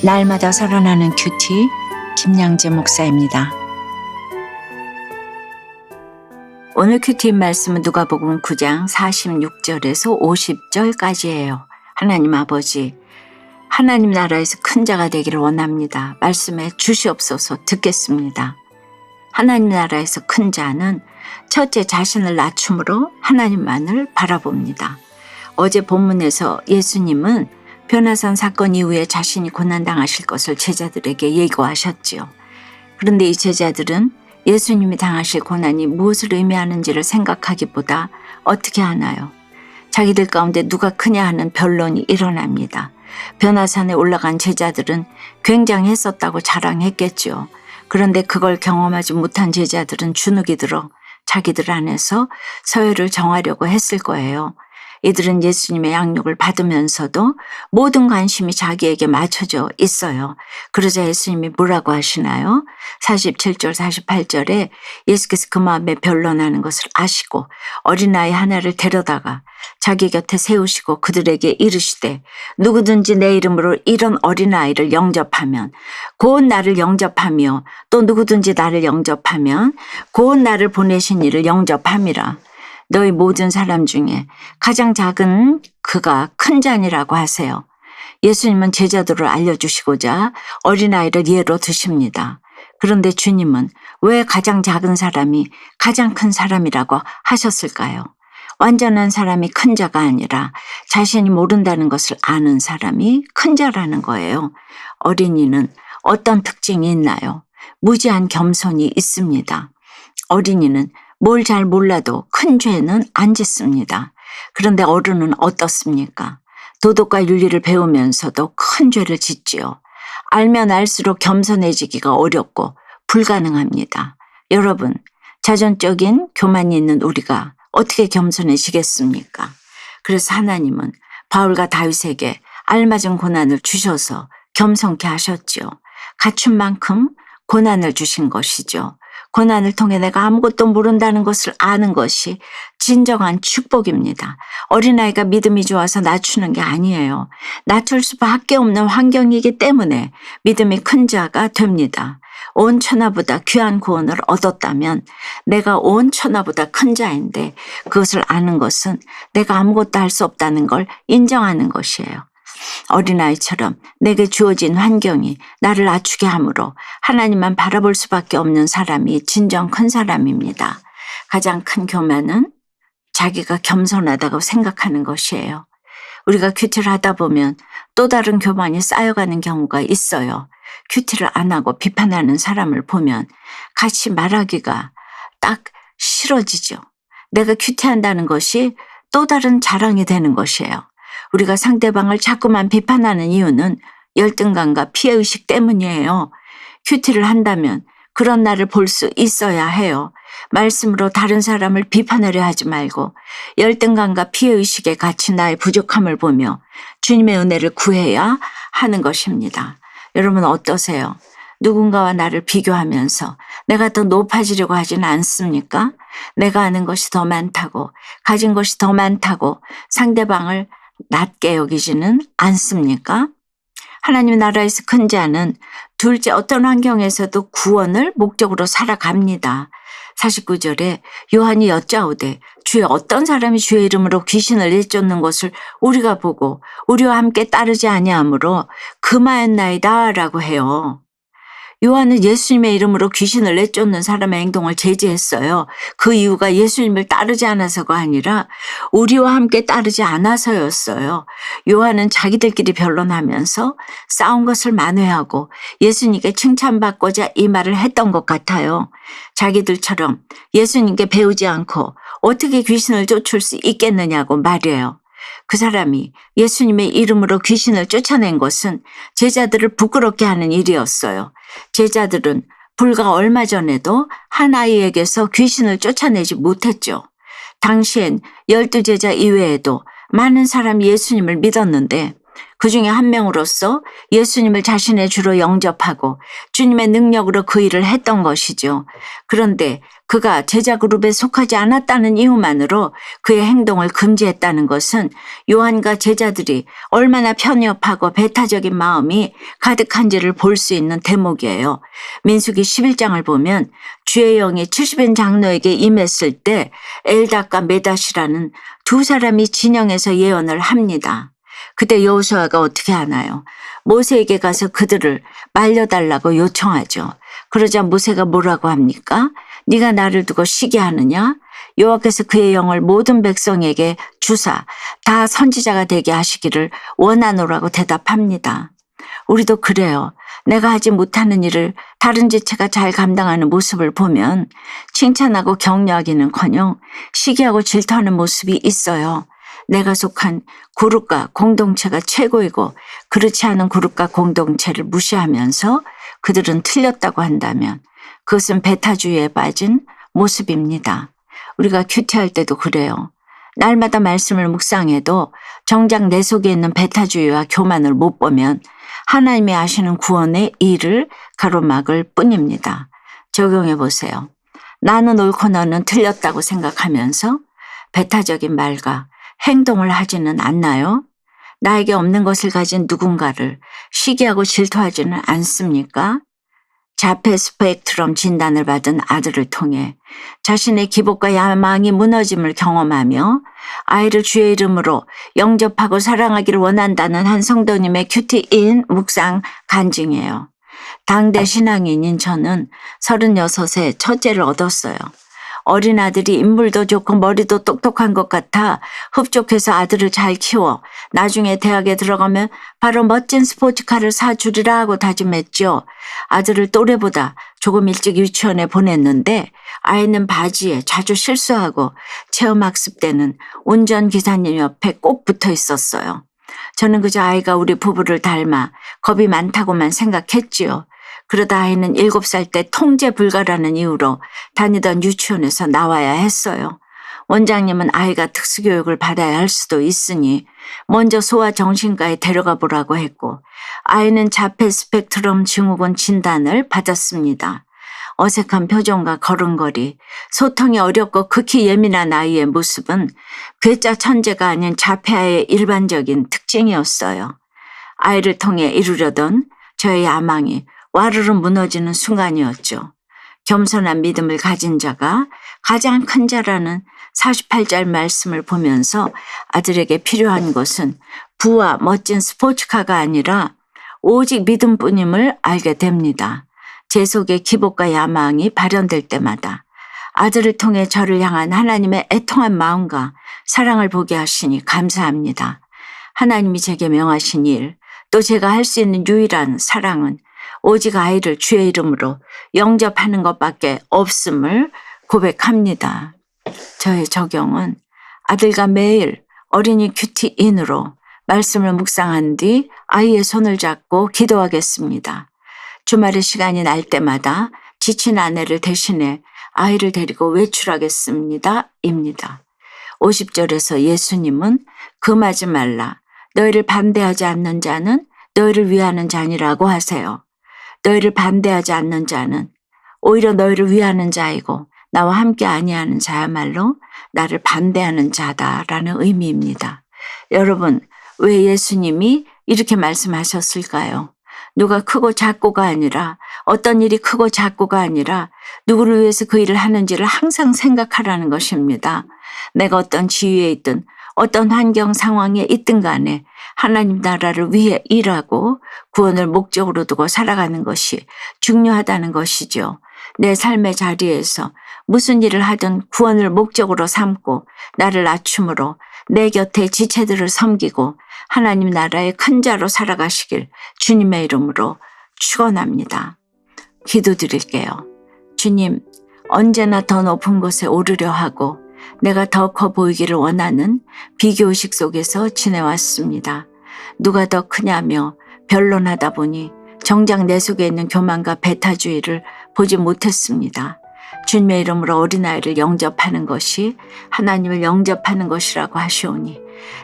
날마다 살아나는 큐티 김양재 목사입니다. 오늘 큐티 말씀은 누가복음 9장 46절에서 50절까지예요. 하나님 아버지, 하나님 나라에서 큰 자가 되기를 원합니다. 말씀에 주시옵소서. 듣겠습니다. 하나님 나라에서 큰 자는 첫째 자신을 낮춤으로 하나님만을 바라봅니다. 어제 본문에서 예수님은 변화산 사건 이후에 자신이 고난당하실 것을 제자들에게 예고하셨지요. 그런데 이 제자들은 예수님이 당하실 고난이 무엇을 의미하는지를 생각하기보다 어떻게 하나요? 자기들 가운데 누가 크냐 하는 변론이 일어납니다. 변화산에 올라간 제자들은 굉장했었다고 자랑했겠지요. 그런데 그걸 경험하지 못한 제자들은 주눅이 들어 자기들 안에서 서열을 정하려고 했을 거예요. 이들은 예수님의 양육을 받으면서도 모든 관심이 자기에게 맞춰져 있어요. 그러자 예수님이 뭐라고 하시나요? 47절 48절에 예수께서 그 마음에 변론하는 것을 아시고 어린아이 하나를 데려다가 자기 곁에 세우시고 그들에게 이르시되 누구든지 내 이름으로 이런 어린아이를 영접하면 곧 나를 영접하며 또 누구든지 나를 영접하면 곧 나를 보내신 이를 영접함이라. 너희 모든 사람 중에 가장 작은 그가 큰 자니라고 하세요. 예수님은 제자들을 알려주시고자 어린아이를 예로 드십니다. 그런데 주님은 왜 가장 작은 사람이 가장 큰 사람이라고 하셨을까요? 완전한 사람이 큰 자가 아니라 자신이 모른다는 것을 아는 사람이 큰 자라는 거예요. 어린이는 어떤 특징이 있나요? 무지한 겸손이 있습니다. 어린이는 뭘 잘 몰라도 큰 죄는 안 짓습니다. 그런데 어른은 어떻습니까? 도덕과 윤리를 배우면서도 큰 죄를 짓지요. 알면 알수록 겸손해지기가 어렵고 불가능합니다. 여러분, 자존적인 교만이 있는 우리가 어떻게 겸손해지겠습니까? 그래서 하나님은 바울과 다윗에게 알맞은 고난을 주셔서 겸손케 하셨지요. 갖춘 만큼 고난을 주신 것이죠. 고난을 통해 내가 아무것도 모른다는 것을 아는 것이 진정한 축복입니다. 어린아이가 믿음이 좋아서 낮추는 게 아니에요. 낮출 수밖에 없는 환경이기 때문에 믿음이 큰 자가 됩니다. 온 천하보다 귀한 구원을 얻었다면 내가 온 천하보다 큰 자인데 그것을 아는 것은 내가 아무것도 할 수 없다는 걸 인정하는 것이에요. 어린아이처럼 내게 주어진 환경이 나를 낮추게 하므로 하나님만 바라볼 수밖에 없는 사람이 진정 큰 사람입니다. 가장 큰 교만은 자기가 겸손하다고 생각하는 것이에요. 우리가 큐티를 하다 보면 또 다른 교만이 쌓여가는 경우가 있어요. 큐티를 안 하고 비판하는 사람을 보면 같이 말하기가 딱 싫어지죠. 내가 큐티한다는 것이 또 다른 자랑이 되는 것이에요. 우리가 상대방을 자꾸만 비판하는 이유는 열등감과 피해의식 때문이에요. 큐티를 한다면 그런 나를 볼 수 있어야 해요. 말씀으로 다른 사람을 비판하려 하지 말고 열등감과 피해의식에 갇힌 나의 부족함을 보며 주님의 은혜를 구해야 하는 것입니다. 여러분 어떠세요? 누군가와 나를 비교하면서 내가 더 높아지려고 하지는 않습니까? 내가 아는 것이 더 많다고, 가진 것이 더 많다고 상대방을 낮게 여기지는 않습니까? 하나님 나라에서 큰 자는 둘째 어떤 환경에서도 구원을 목적으로 살아갑니다. 49절에 요한이 여짜오되 주의 어떤 사람이 주의 이름으로 귀신을 내쫓는 것을 우리가 보고 우리와 함께 따르지 아니하므로 금하였나이다 라고 해요. 요한은 예수님의 이름으로 귀신을 내쫓는 사람의 행동을 제지했어요. 그 이유가 예수님을 따르지 않아서가 아니라 우리와 함께 따르지 않아서였어요. 요한은 자기들끼리 변론하면서 싸운 것을 만회하고 예수님께 칭찬받고자 이 말을 했던 것 같아요. 자기들처럼 예수님께 배우지 않고 어떻게 귀신을 쫓을 수 있겠느냐고 말이에요. 그 사람이 예수님의 이름으로 귀신을 쫓아낸 것은 제자들을 부끄럽게 하는 일이었어요. 제자들은 불과 얼마 전에도 한 아이에게서 귀신을 쫓아내지 못했죠. 당시엔 12제자 이외에도 많은 사람이 예수님을 믿었는데 그 중에 한 명으로서 예수님을 자신의 주로 영접하고 주님의 능력으로 그 일을 했던 것이죠. 그런데 그가 제자 그룹에 속하지 않았다는 이유만으로 그의 행동을 금지했다는 것은 요한과 제자들이 얼마나 편협하고 배타적인 마음이 가득한지를 볼 수 있는 대목이에요. 민수기 11장을 보면 주의 영이 70인 장로에게 임했을 때 엘닷과 메닷이라는 두 사람이 진영에서 예언을 합니다. 그때 여호수아가 어떻게 하나요? 모세에게 가서 그들을 말려달라고 요청하죠. 그러자 모세가 뭐라고 합니까? 네가 나를 두고 시기하느냐? 여호와께서 그의 영을 모든 백성에게 주사 다 선지자가 되게 하시기를 원하노라고 대답합니다. 우리도 그래요. 내가 하지 못하는 일을 다른 지체가 잘 감당하는 모습을 보면 칭찬하고 격려하기는커녕 시기하고 질투하는 모습이 있어요. 내가 속한 그룹과 공동체가 최고이고 그렇지 않은 그룹과 공동체를 무시하면서 그들은 틀렸다고 한다면 그것은 배타주의에 빠진 모습입니다. 우리가 큐티할 때도 그래요. 날마다 말씀을 묵상해도 정작 내 속에 있는 배타주의와 교만을 못 보면 하나님이 하시는 구원의 일을 가로막을 뿐입니다. 적용해 보세요. 나는 옳고 너는 틀렸다고 생각하면서 배타적인 말과 행동을 하지는 않나요? 나에게 없는 것을 가진 누군가를 시기하고 질투하지는 않습니까? 자폐 스펙트럼 진단을 받은 아들을 통해 자신의 기복과 야망이 무너짐을 경험하며 아이를 주의 이름으로 영접하고 사랑하기를 원한다는 한 성도님의 큐티인 묵상 간증이에요. 당대 신앙인인 저는 36세 첫째를 얻었어요. 어린 아들이 인물도 좋고 머리도 똑똑한 것 같아 흡족해서 아들을 잘 키워 나중에 대학에 들어가면 바로 멋진 스포츠카를 사주리라 하고 다짐했죠. 아들을 또래보다 조금 일찍 유치원에 보냈는데 아이는 바지에 자주 실수하고 체험학습 때는 운전기사님 옆에 꼭 붙어 있었어요. 저는 그저 아이가 우리 부부를 닮아 겁이 많다고만 생각했지요. 그러다 아이는 7살 때 통제 불가라는 이유로 다니던 유치원에서 나와야 했어요. 원장님은 아이가 특수교육을 받아야 할 수도 있으니 먼저 소아정신과에 데려가 보라고 했고 아이는 자폐 스펙트럼 증후군 진단을 받았습니다. 어색한 표정과 걸음걸이, 소통이 어렵고 극히 예민한 아이의 모습은 괴짜 천재가 아닌 자폐아의 일반적인 특징이었어요. 아이를 통해 이루려던 저의 야망이 와르르 무너지는 순간이었죠. 겸손한 믿음을 가진 자가 가장 큰 자라는 48절 말씀을 보면서 아들에게 필요한 것은 부와 멋진 스포츠카가 아니라 오직 믿음뿐임을 알게 됩니다. 제 속에 기복과 야망이 발현될 때마다 아들을 통해 저를 향한 하나님의 애통한 마음과 사랑을 보게 하시니 감사합니다. 하나님이 제게 명하신 일, 또 제가 할 수 있는 유일한 사랑은 오직 아이를 주의 이름으로 영접하는 것밖에 없음을 고백합니다. 저의 적용은 아들과 매일 어린이 큐티인으로 말씀을 묵상한 뒤 아이의 손을 잡고 기도하겠습니다. 주말에 시간이 날 때마다 지친 아내를 대신해 아이를 데리고 외출하겠습니다. 입니다. 50절에서 예수님은 금하지 말라. 너희를 반대하지 않는 자는 너희를 위하는 자니라고 하세요. 너희를 반대하지 않는 자는 오히려 너희를 위하는 자이고 나와 함께 아니하는 자야말로 나를 반대하는 자다라는 의미입니다. 여러분, 왜 예수님이 이렇게 말씀하셨을까요? 누가 크고 작고가 아니라 어떤 일이 크고 작고가 아니라 누구를 위해서 그 일을 하는지를 항상 생각하라는 것입니다. 내가 어떤 지위에 있든 어떤 환경 상황에 있든 간에 하나님 나라를 위해 일하고 구원을 목적으로 두고 살아가는 것이 중요하다는 것이죠. 내 삶의 자리에서 무슨 일을 하든 구원을 목적으로 삼고 나를 낮춤으로 내 곁에 지체들을 섬기고 하나님 나라의 큰 자로 살아가시길 주님의 이름으로 축원합니다. 기도드릴게요. 주님, 언제나 더 높은 곳에 오르려 하고 내가 더 커 보이기를 원하는 비교의식 속에서 지내왔습니다. 누가 더 크냐며 변론하다 보니 정작 내 속에 있는 교만과 배타주의를 보지 못했습니다. 주님의 이름으로 어린아이를 영접하는 것이 하나님을 영접하는 것이라고 하시오니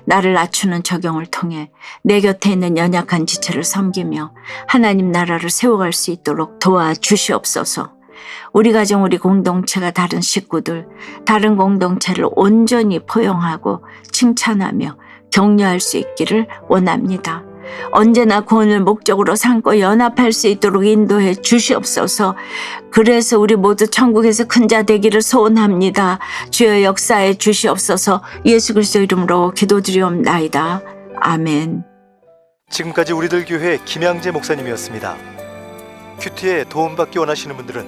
나를 낮추는 적용을 통해 내 곁에 있는 연약한 지체를 섬기며 하나님 나라를 세워갈 수 있도록 도와주시옵소서. 우리 가정, 우리 공동체가 다른 식구들, 다른 공동체를 온전히 포용하고 칭찬하며 격려할 수 있기를 원합니다. 언제나 구원을 목적으로 삼고 연합할 수 있도록 인도해 주시옵소서. 그래서 우리 모두 천국에서 큰 자 되기를 소원합니다. 주여 역사해 주시옵소서. 예수 그리스도 이름으로 기도드리옵나이다. 아멘. 지금까지 우리들 교회 김양재 목사님이었습니다. 큐티에 도움받기 원하시는 분들은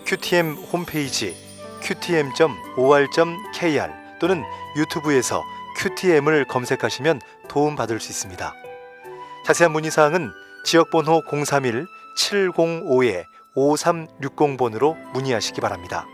QTM 홈페이지 qtm.or.kr 또는 유튜브에서 QTM을 검색하시면 도움받을 수 있습니다. 자세한 문의사항은 지역번호 031-705-5360번으로 문의하시기 바랍니다.